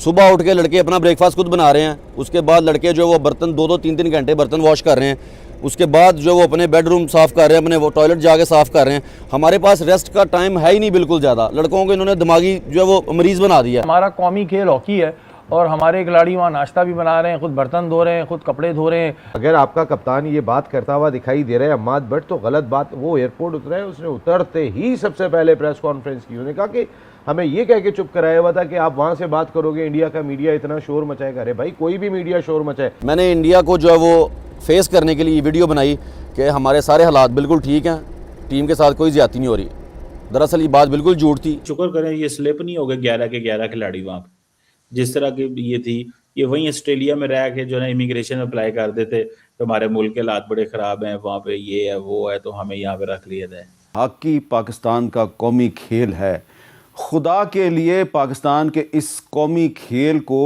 सुबह उठ के लड़के अपना ब्रेकफास्ट खुद बना रहे हैं, उसके बाद लड़के जो वो बर्तन 2-2 3-3 घंटे बर्तन वॉश कर रहे हैं, उसके बाद जो वो अपने बेडरूम साफ़ कर रहे हैं, अपने वो टॉयलेट जाके साफ़ कर रहे हैं। हमारे पास रेस्ट का टाइम है ही नहीं बिल्कुल ज़्यादा। लड़कों को इन्होंने दिमागी जो है वो मरीज़ बना दिया। हमारा कौमी खेल हॉकी है और हमारे खिलाड़ी वहाँ नाश्ता भी बना रहे हैं, खुद बर्तन धो रहे हैं, खुद कपड़े धो रहे हैं। अगर आपका कप्तान ये बात करता हुआ दिखाई दे रहा है अम्माद भट्ट, तो गलत बात। वो एयरपोर्ट उतरा है, उसने उतरते ही सबसे पहले प्रेस कॉन्फ्रेंस की, उन्होंने कहा कि हमें ये कह के चुप कराया हुआ था कि आप वहाँ से बात करोगे, इंडिया का मीडिया इतना शोर मचाएगा। अरे भाई, कोई भी मीडिया शोर मचाए। मैंने इंडिया को जो है वो फेस करने के लिए वीडियो बनाई कि हमारे सारे हालात बिल्कुल ठीक हैं, टीम के साथ कोई ज्यादती नहीं हो रही। दरअसल ये बात बिल्कुल झूठ थी। शुक्र करें ये स्लिप नहीं हो गए 11 के 11 खिलाड़ी वहाँ पे। जिस तरह की ये थी, ये वहीं ऑस्ट्रेलिया में रह के जो है इमिग्रेशन अप्लाई कर देते तो हमारे मुल्क के हालात बड़े ख़राब हैं, वहाँ पे ये है वो है, तो हमें यहाँ पे रख लिया जाए। हॉकी पाकिस्तान का कौमी खेल है। खुदा के लिए पाकिस्तान के इस कौमी खेल को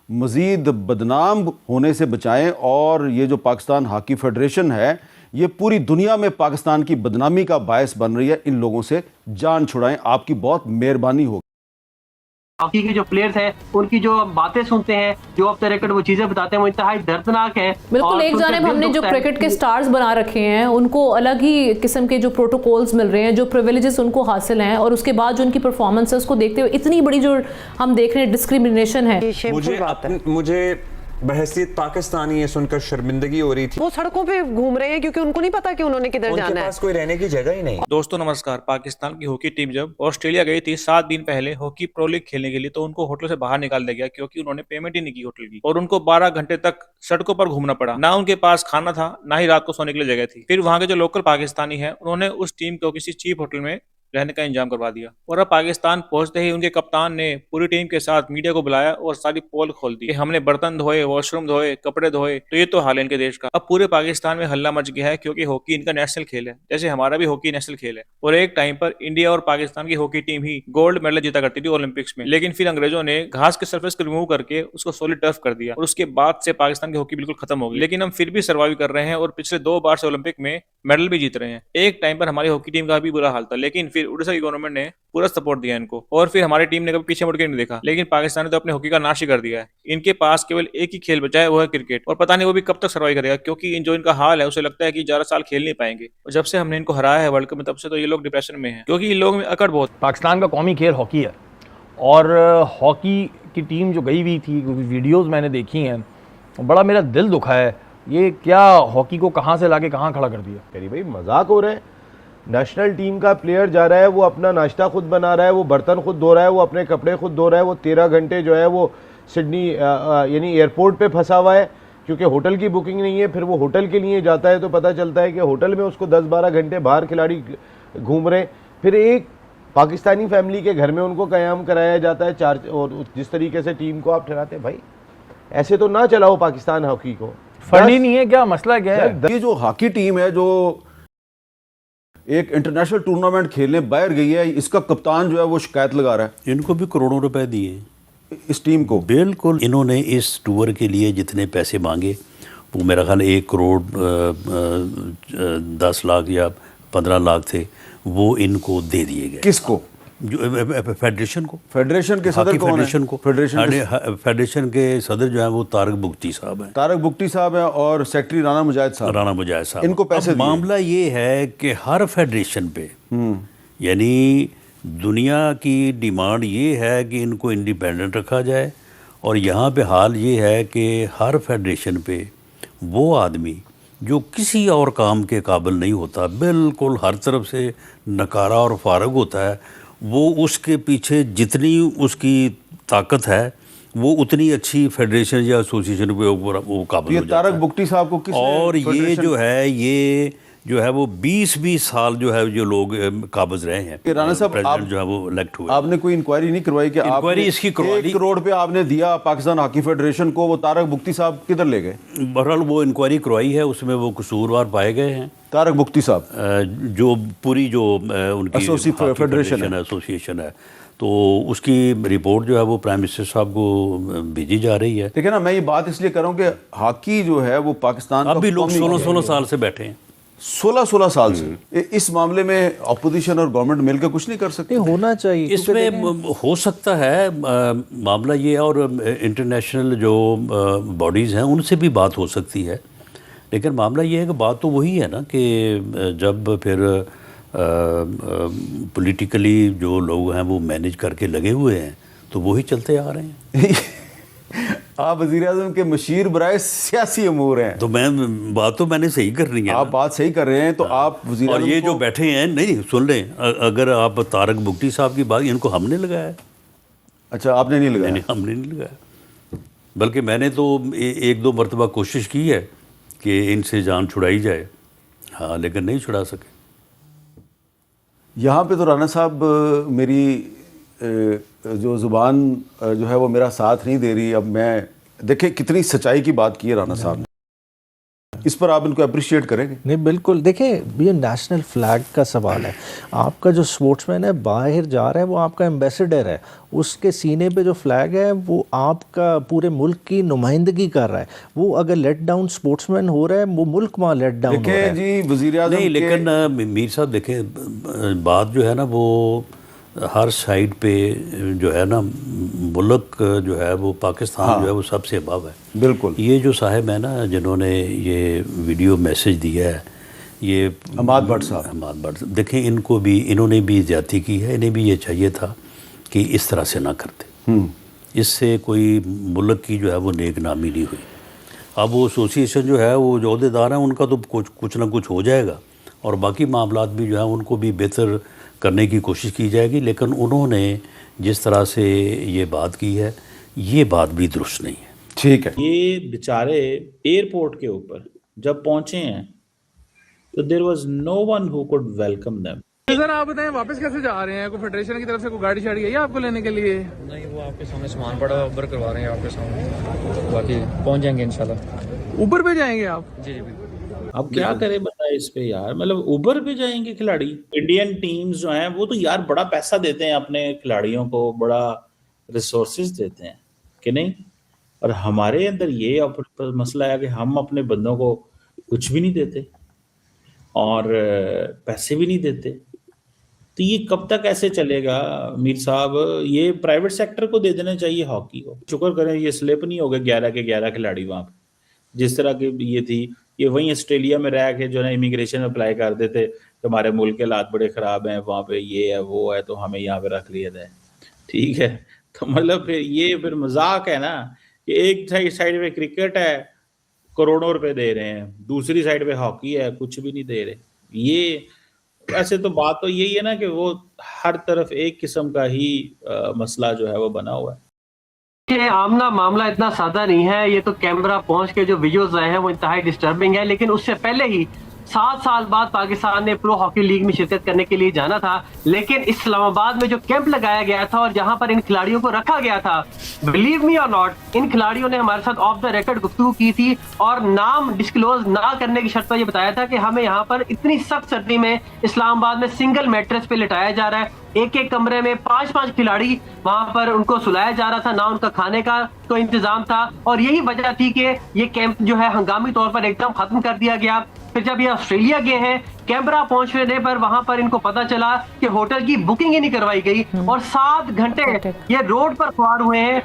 मज़ीद बदनाम होने से बचाएं, और ये जो पाकिस्तान हॉकी फेडरेशन है ये पूरी दुनिया में पाकिस्तान की बदनामी का बायस बन रही है। इन लोगों से जान छुड़ाएं, आपकी बहुत मेहरबानी होगी। हॉकी के जो प्लेयर्स हैं उनकी जो बातें सुनते हैं, जो ऑफ द रिकॉर्ड वो चीजें बताते हैं, वो इंतहाई दर्दनाक है। बिल्कुल एक जानिब हमने जो क्रिकेट के स्टार्स बना रखे हैं उनको अलग ही किस्म के जो प्रोटोकॉल्स मिल रहे हैं, जो प्रिविलेजेस उनको हासिल हैं, और उसके बाद जो उनकी परफॉर्मेंसेस को देखते हुए इतनी बड़ी जो हम देख रहे हैं डिस्क्रिमिनेशन है। मुझे बहसीत पाकिस्तानी ये सुनकर शर्मिंदगी हो रही थी। वो सड़कों पे घूम रहे हैं क्योंकि उनको नहीं पता कि उन्होंने किधर जाना है। उनके पास कोई रहने की जगह ही नहीं। दोस्तों नमस्कार। पाकिस्तान की हॉकी टीम जब ऑस्ट्रेलिया गई थी 7 दिन पहले हॉकी प्रो लीग खेलने के लिए, तो उनको होटल से बाहर निकाल दिया गया क्योंकि उन्होंने पेमेंट ही नहीं की होटल की, और उनको 12 घंटे तक सड़कों पर घूमना पड़ा। ना उनके पास खाना था, ना ही रात को सोने के लिए जगह थी। फिर वहां के जो लोकल पाकिस्तानी है उन्होंने उस टीम को किसी चीप होटल में रहने का इंतजाम करवा दिया, और अब पाकिस्तान पहुंचते ही उनके कप्तान ने पूरी टीम के साथ मीडिया को बुलाया और सारी पोल खोल दी। हमने बर्तन धोए, वॉशरूम धोए, कपड़े धोए। तो ये तो हाल है इनके देश का। अब पूरे पाकिस्तान में हल्ला मच गया है क्योंकि हॉकी इनका नेशनल खेल है, जैसे हमारा भी हॉकी नेशनल खेल है। और एक टाइम पर इंडिया और पाकिस्तान की हॉकी टीम ही गोल्ड मेडल जीता करती थी ओलंपिक्स में, लेकिन फिर अंग्रेजों ने घास के सरफेस को रिमूव करके उसको सॉलिड टर्फ कर दिया, और उसके बाद से पाकिस्तान की हॉकी बिल्कुल खत्म हो गई। लेकिन हम फिर भी सर्वाइव कर रहे हैं और पिछले 2 बार से ओलंपिक में मेडल भी जीत रहे हैं। एक टाइम पर हमारी हॉकी टीम का भी बुरा हाल था, लेकिन फिर उड़ीसा की गवर्नमेंट ने पूरा सपोर्ट दिया इनको, और फिर हमारी टीम ने कभी पीछे मुड़ के नहीं देखा। लेकिन पाकिस्तान ने तो अपने हॉकी का नाश ही कर दिया है। इनके पास केवल एक ही खेल बचा है, वो है क्रिकेट, और पता नहीं वो भी कब तक सर्वाइव करेगा, क्योंकि जो इनका हाल है उसे लगता है कि 11 साल खेल नहीं पाएंगे। और जब से हमने इनको हराया है वर्ल्ड कप में, तब से तो ये लोग डिप्रेशन में हैं, क्योंकि इन लोगों में अकड़ बहुत। पाकिस्तान का कौमी खेल हॉकी है, और हॉकी की टीम जो गई हुई थी, वीडियोज़ मैंने देखी हैं, बड़ा मेरा दिल दुखा है। ये क्या हॉकी को कहाँ से लाके कहाँ खड़ा कर दिया। अरे भाई, मजाक हो रहा है। नेशनल टीम का प्लेयर जा रहा है, वो अपना नाश्ता खुद बना रहा है, वो बर्तन खुद धो रहा है, वो अपने कपड़े खुद धो रहा है, वो 13 घंटे जो है वो सिडनी यानी एयरपोर्ट पे फंसा हुआ है क्योंकि होटल की बुकिंग नहीं है। फिर वो होटल के लिए जाता है तो पता चलता है कि होटल में उसको 10-12 घंटे बाहर खिलाड़ी घूम रहे हैं। फिर एक पाकिस्तानी फैमिली के घर में उनको क़याम कराया जाता है चार, और जिस तरीके से टीम को आप ठहराते हैं, भाई ऐसे तो ना चलाओ पाकिस्तान हॉकी को। फंडी नहीं है क्या, मसला क्या है? ये जो हॉकी टीम है जो एक इंटरनेशनल टूर्नामेंट खेलने बाहर गई है, इसका कप्तान जो है वो शिकायत लगा रहा है। इनको भी करोड़ों रुपए दिए इस टीम को। बिल्कुल, इन्होंने इस टूर के लिए जितने पैसे मांगे वो मेरा ख्याल 1 करोड़ 10 लाख या 15 लाख थे, वो इनको दे दिए गए। किसको? जो फेडरेशन को। फेडरेशन के सदर कौन है? फेडरेशन के सदर जो है वो तारक बुगटी साहब हैं। तारक बुगटी साहब है और सेक्रेटरी राना मुजाहिद साहब। इनको पैसे मामला ये है कि हर फेडरेशन पे यानी दुनिया की डिमांड ये है कि इनको इंडिपेंडेंट रखा जाए, और यहाँ पे हाल ये है कि हर फेडरेशन पे वो आदमी जो किसी और काम के काबिल नहीं होता, बिल्कुल हर तरफ से नकारा और फारग होता है, वो उसके पीछे जितनी उसकी ताकत है वो उतनी अच्छी फेडरेशन या एसोसिएशन पे वो काबिल हो जाता है। तारक बुगटी साहब को किस और ये जो है वो 20 साल जो है जो लोग काबिज रहे हैं। राणा साहब, आप जो है वो इलेक्ट हुए। आपने कोई इंक्वायरी नहीं करवाई कि इंक्वायरी इसकी करवा 1 करोड़ पे आपने दिया पाकिस्तान हॉकी फेडरेशन को, वो तारक बुगटी साहब किधर ले गए? बहरहाल वो इंक्वायरी करवाई है, उसमें वो कसूरवार पाए गए हैं। तारक बुगटी साहब जो पूरी जो उनकी फेडरेशन एसोसिएशन है, तो उसकी रिपोर्ट जो है वो प्राइम मिनिस्टर साहब को भेजी जा रही है। देखिए ना, मैं ये बात इसलिए कर रहा हूँ कि हॉकी जो है वो पाकिस्तान अभी लोग 16 साल से बैठे हैं। 16 साल से इस मामले में अपोजिशन और गवर्नमेंट मिलकर कुछ नहीं कर सकते? होना चाहिए। इसमें हो सकता है मामला ये, और इंटरनेशनल जो बॉडीज़ हैं उनसे भी बात हो सकती है, लेकिन मामला ये है कि बात तो वही है ना कि जब फिर पॉलिटिकली जो लोग हैं वो मैनेज करके लगे हुए हैं तो वही चलते आ रहे हैं। आप वज़ीर-ए-आज़म के मशीर बराए सियासी अमूर हैं, तो बात तो मैंने सही कर रही है। आप बात सही कर रहे हैं, तो आप और ये जो बैठे हैं, नहीं सुन लें, अगर आप तारक बुगटी साहब की बात, इनको हमने लगाया है। अच्छा, आपने नहीं लगाया? नहीं, हमने नहीं लगाया, बल्कि मैंने तो एक दो मरतबा कोशिश की है कि इनसे जान छुड़ाई जाए, हाँ, लेकिन नहीं छुड़ा सके। यहाँ पे तो राना साहब मेरी जो ज़ुबान जो है वो मेरा साथ नहीं दे रही। अब मैं देखें कितनी सच्चाई की बात की है राना साहब ने, इस पर आप इनको अप्रिशिएट करेंगे? नहीं, बिल्कुल। देखिए, ये नेशनल फ्लैग का सवाल है। आपका जो स्पोर्ट्समैन है बाहर जा रहा है, वो आपका एम्बेसडर है, उसके सीने पे जो फ्लैग है वो आपका पूरे मुल्क की नुमाइंदगी कर रहा है। वो अगर लेट डाउन स्पोर्ट्समैन हो रहा है, वो मुल्क वहाँ लेट डाउन हो रहा है। जी वज़ीर-ए-आज़म नहीं, लेकिन मीर साहब देखें, बात जो है ना वो हर साइड पे जो है ना, मुल्क जो है वो पाकिस्तान, हाँ, जो है वो सबसे अबव है। बिल्कुल। ये जो साहब है ना जिन्होंने ये वीडियो मैसेज दिया है, ये हमाद भट्ट साहब, हमाद भट्ट, देखें इन्होंने भी ज़्यादती की है। इन्हें भी ये चाहिए था कि इस तरह से ना करते, इससे कोई मुल्क की जो है वो नेक नामी नहीं हुई। अब वो एसोसिएशन जो है वो जो अहदेदार हैं उनका तो कुछ ना कुछ हो जाएगा, और बाकी मामलात भी जो है उनको भी बेहतर करने की कोशिश की जाएगी, लेकिन उन्होंने जिस तरह से ये बात की है, ये बात भी दुरुस्त नहीं है। ठीक है। ये बेचारे एयरपोर्ट के ऊपर जब पहुंचे हैं तो there was no one who could welcome them. Sir आप बताएं, वापस कैसे जा रहे हैं? कोई फेडरेशन की तरफ से कोई गाड़ी शाड़ी आई है आपको लेने के लिए? नहीं, वो आपके सामने सामान पड़ा, उबर करवा रहे हैं आपके सामने, बाकी पहुंच जाएंगे इंशाल्लाह। उबर पे जाएंगे आप? जी बिल्कुल। अब क्या करे बताए इस पे यार, मतलब उबर पे जाएंगे खिलाड़ी? इंडियन टीम्स जो हैं वो तो यार बड़ा पैसा देते हैं अपने खिलाड़ियों को, बड़ा रिसोर्सेज देते हैं कि नहीं, और हमारे अंदर ये मसला है कि हम अपने बंदों को कुछ भी नहीं देते और पैसे भी नहीं देते। तो ये कब तक ऐसे चलेगा मीर साहब? ये प्राइवेट सेक्टर को दे देना चाहिए हॉकी को। शुक्र करें ये स्लिप नहीं हो गए 11 के 11 खिलाड़ी वहाँ पे, जिस तरह की ये थी। ये वहीं ऑस्ट्रेलिया में रह के जो है इमिग्रेशन अप्लाई कर देते तो हमारे मुल्क के हालात बड़े ख़राब हैं, वहाँ पे ये है वो है, तो हमें यहाँ पे रख लिया जाए। ठीक है, तो मतलब फिर ये फिर मजाक है ना कि एक साइड पे क्रिकेट है, करोड़ों रुपए दे रहे हैं, दूसरी साइड पे हॉकी है, कुछ भी नहीं दे रहे। ये ऐसे तो बात तो यही है ना कि वो हर तरफ एक किस्म का ही मसला जो है वो बना हुआ है। ये आमना मामला इतना सादा नहीं है। ये तो कैमरा पहुंच के जो वीडियोस आए हैं वो इंतहाई डिस्टर्बिंग है, लेकिन उससे पहले ही 7 साल बाद पाकिस्तान ने प्रो हॉकी लीग में शिरकत करने के लिए जाना था, लेकिन इस्लामाबाद में जो कैंप लगाया गया था और जहां पर इन खिलाड़ियों को रखा गया था, बिलीव मी और नॉट, इन खिलाड़ियों ने हमारे साथ ऑफ द रिकॉर्ड गुफ्तगू की थी और नाम डिस्क्लोज ना करने की शर्त पर यह बताया था कि हमें यहाँ पर इतनी सख्त सर्दी में इस्लामाबाद में सिंगल मैट्रेस पे लिटाया जा रहा है, एक एक कमरे में 5-5 खिलाड़ी वहां पर उनको सुलाया जा रहा था, ना उनका खाने का कोई इंतजाम था, और यही वजह थी कि ये कैंप जो है हंगामी तौर पर एकदम खत्म कर दिया गया। फिर जब ये ऑस्ट्रेलिया गए हैं, कैमरा पहुंचने पर वहां पर इनको पता चला कि होटल की बुकिंग ही नहीं करवाई गई और 7 घंटे ये रोड पर सवार हुए हैं।